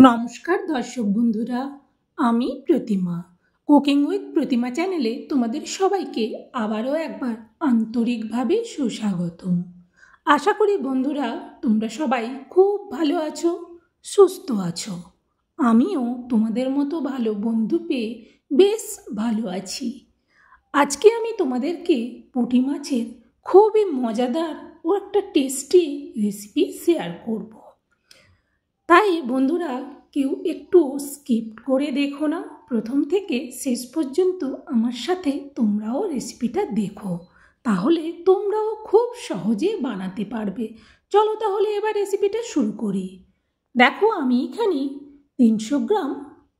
নমস্কার দর্শক বন্ধুরা, আমি প্রতিমা। কুকিং উইথ প্রতিমা চ্যানেলে তোমাদের সবাইকে আবারও একবার আন্তরিকভাবে সুস্বাগতম। আশা করি বন্ধুরা তোমরা সবাই খুব ভালো আছো, সুস্থ আছো। আমিও তোমাদের মতো ভালো বন্ধু পেয়ে বেশ ভালো আছি। আজকে আমি তোমাদেরকে পুঁটি মাছের খুবই মজাদার ও একটা টেস্টি রেসিপি শেয়ার করব। তাই বন্ধুরা কেউ একটু স্কিপ করে দেখো না, প্রথম থেকে শেষ পর্যন্ত আমার সাথে তোমরাও রেসিপিটা দেখো, তাহলে তোমরাও খুব সহজে বানাতে পারবে। চলো তাহলে এবার রেসিপিটা শুরু করি। দেখো আমি এখানে 300 গ্রাম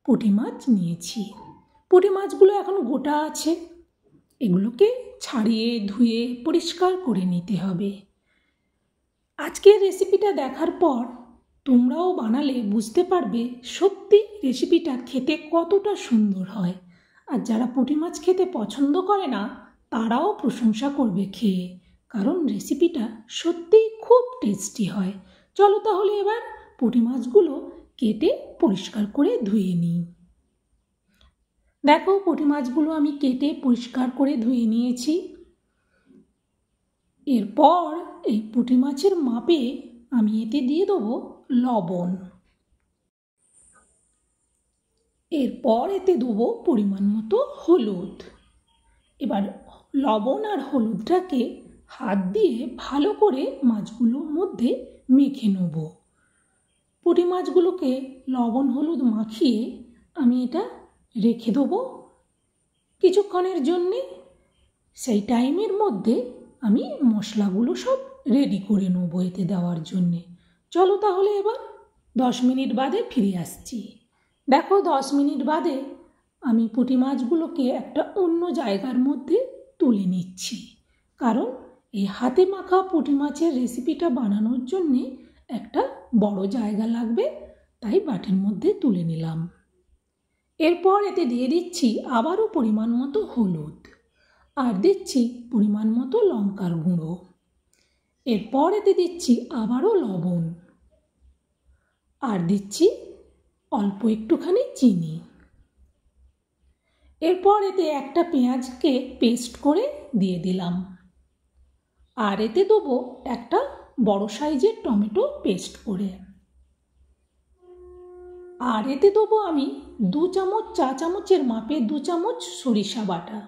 পুঁটি মাছ নিয়েছি। পুঁটি মাছগুলো এখন গোটা আছে, এগুলোকে ছাড়িয়ে ধুয়ে পরিষ্কার করে নিতে হবে। আজকের রেসিপিটা দেখার পর তোমরাও বানালে বুঝতে পারবে সত্যি রেসিপিটা খেতে কতটা সুন্দর হয়। আর যারা পুঁটি মাছ খেতে পছন্দ করে না তারাও প্রশংসা করবে খেয়ে, কারণ রেসিপিটা সত্যিই খুব টেস্টি হয়। চলো তাহলে এবার পুঁটি মাছগুলো কেটে পরিষ্কার করে ধুয়ে নিই। দেখো পুঁটি মাছগুলো আমি কেটে পরিষ্কার করে ধুয়ে নিয়েছি। এরপর এই পুঁটি মাছের মাপে আমি এতে দিয়ে দেবো লবণ। এরপর এতে দেবো পরিমাণ মতো হলুদ। এবার লবণ আর হলুদটাকে হাত দিয়ে ভালো করে মাছগুলোর মধ্যে মেখে নেব। পুঁটি মাছগুলোকে লবণ হলুদ মাখিয়ে আমি এটা রেখে দেবো কিছুক্ষণের জন্যে। সেই টাইমের মধ্যে আমি মশলাগুলো সব রেডি করে নেব এতে দেওয়ার জন্যে। চলো তাহলে এবার 10 মিনিট বাদে ফিরে আসছি। দেখো 10 মিনিট বাদে আমি পুঁটি মাছগুলোকে একটা অন্য জায়গার মধ্যে তুলে নিচ্ছি, কারণ এই হাতে মাখা পুঁটি মাছের রেসিপিটা বানানোর জন্যে একটা বড় জায়গা লাগবে, তাই বাটির মধ্যে তুলে নিলাম। এরপর এতে দিয়ে দিচ্ছি আবারও পরিমাণ মতো হলুদ, আর দিচ্ছি পরিমাণ মতো লঙ্কার গুঁড়ো। এরপর এতে দিচ্ছি আবারও লবণ, আর দিচ্ছি অল্প একটুখানি চিনি। এরপর এতে একটা পেঁয়াজকে পেস্ট করে দিয়ে দিলাম, আর এতে দেবো একটা বড় সাইজের টমেটো পেস্ট করে। আর এতে দেবো আমি 2 চামচ, চা চামচের মাপে 2 চামচ সরিষা বাটা।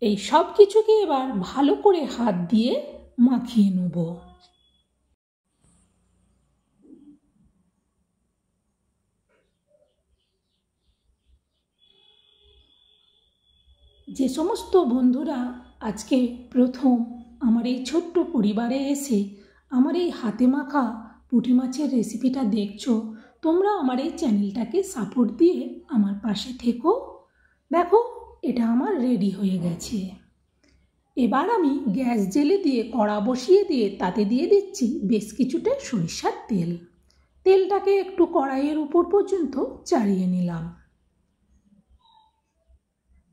এই সব কিছুকে এবার ভালো করে হাত দিয়ে মাখিয়ে নেব। যে সমস্ত বন্ধুরা আজকে প্রথম আমার এই ছোট্ট পরিবারে এসে আমার এই হাতে মাখা পুঁটি মাছের রেসিপিটা দেখছো, তোমরা আমার এই চ্যানেলটাকে সাপোর্ট দিয়ে আমার পাশে থেকো। দেখো এটা আমার রেডি হয়ে গেছে। এবার আমি গ্যাস জ্বেলে দিয়ে কড়া বসিয়ে দিয়ে তাতে দিয়ে দিচ্ছি বেশ কিছুটা সরিষার তেল। তেলটাকে একটু কড়াইয়ের উপর পর্যন্ত চাড়িয়ে নিলাম।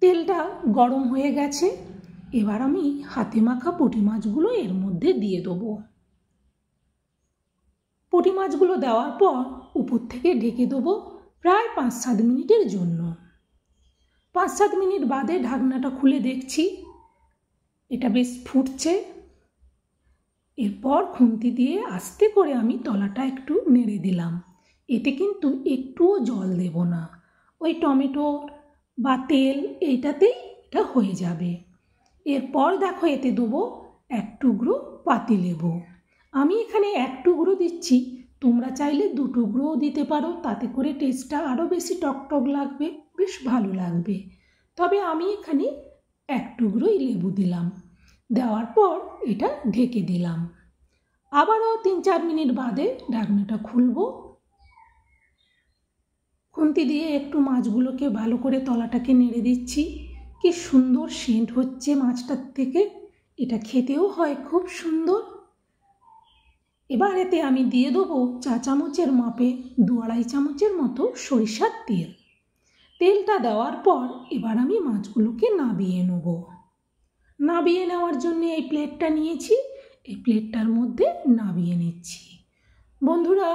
তেলটা গরম হয়ে গেছে, এবার আমি হাতে মাখা পুঁটি মাছগুলো এর মধ্যে দিয়ে দেবো। পুঁটি মাছগুলো দেওয়ার পর উপর থেকে ঢেকে দেবো প্রায় 5-7 মিনিটের জন্য। 5-7 মিনিট বাদে ঢাকনাটা খুলে দেখছি এটা বেশ ফুটছে। এরপর খুন্তি দিয়ে আস্তে করে আমি তলাটা একটু নেড়ে দিলাম। এতে কিন্তু একটুও জল দেব না, ওই টমেটো বা তেল এইটাতেই এটা হয়ে যাবে। এরপর দেখো এতে দেবো 1 টুকরো পাতিলেবু। আমি এখানে 1 টুকরো দিচ্ছি, তোমরা চাইলে 2 টুকরোও দিতে পারো, তাতে করে টেস্টটা আরও বেশি টকটক লাগবে, বেশ ভালো লাগবে। তবে আমি এখানে 1 টুকরোই লেবু দিলাম। দেওয়ার পর এটা ঢেকে দিলাম। আবারও 3-4 মিনিট বাদে ঢাকনাটা খুলবো। খুন্তি দিয়ে একটু মাছগুলোকে ভালো করে তলাটাকে নেড়ে দিচ্ছি। কি সুন্দর সেন্ট হচ্ছে মাছটার থেকে, এটা খেতেও হয় খুব সুন্দর। এবার এতে আমি দিয়ে দেবো চা চামচের মাপে 2-2.5 চামচের মতো সরিষার তেল। তেলটা দেওয়ার পর এবার আমি মাছগুলোকে নাবিয়ে নেব। নাবিয়ে নেওয়ার জন্য এই প্লেটটা নিয়েছি, এই প্লেটটার মধ্যে নাবিয়ে নিচ্ছি। বন্ধুরা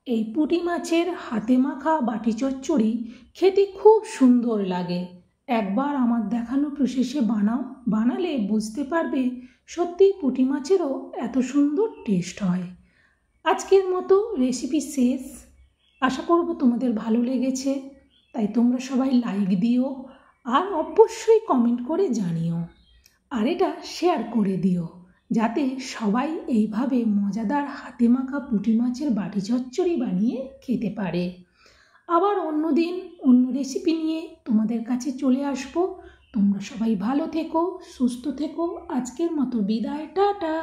এই পুঁটি মাছের হাতে মাখা বাটি চচ্চড়ি খেতে খুব সুন্দর লাগে। একবার আমার দেখানো প্রসেসে বানালে বুঝতে পারবে সত্যি পুঁটি মাছেরও এত সুন্দর টেস্ট হয়। আজকের মতো রেসিপি শেষ। আশা করব তোমাদের ভালো লেগেছে, তাই তোমরা সবাই লাইক দিও আর অবশ্যই কমেন্ট করে জানিও, আর এটা শেয়ার করে দিও যাতে সবাই এইভাবে মজাদার হাতে মাখা পুঁটি মাছের বাটি চচ্চড়ি বানিয়ে খেতে পারে। আবার অন্যদিন অন্য রেসিপি নিয়ে তোমাদের কাছে চলে আসবো। তোমরা সবাই ভালো থেকো, সুস্থ থেকো। আজকের মতো বিদায়, টাটা।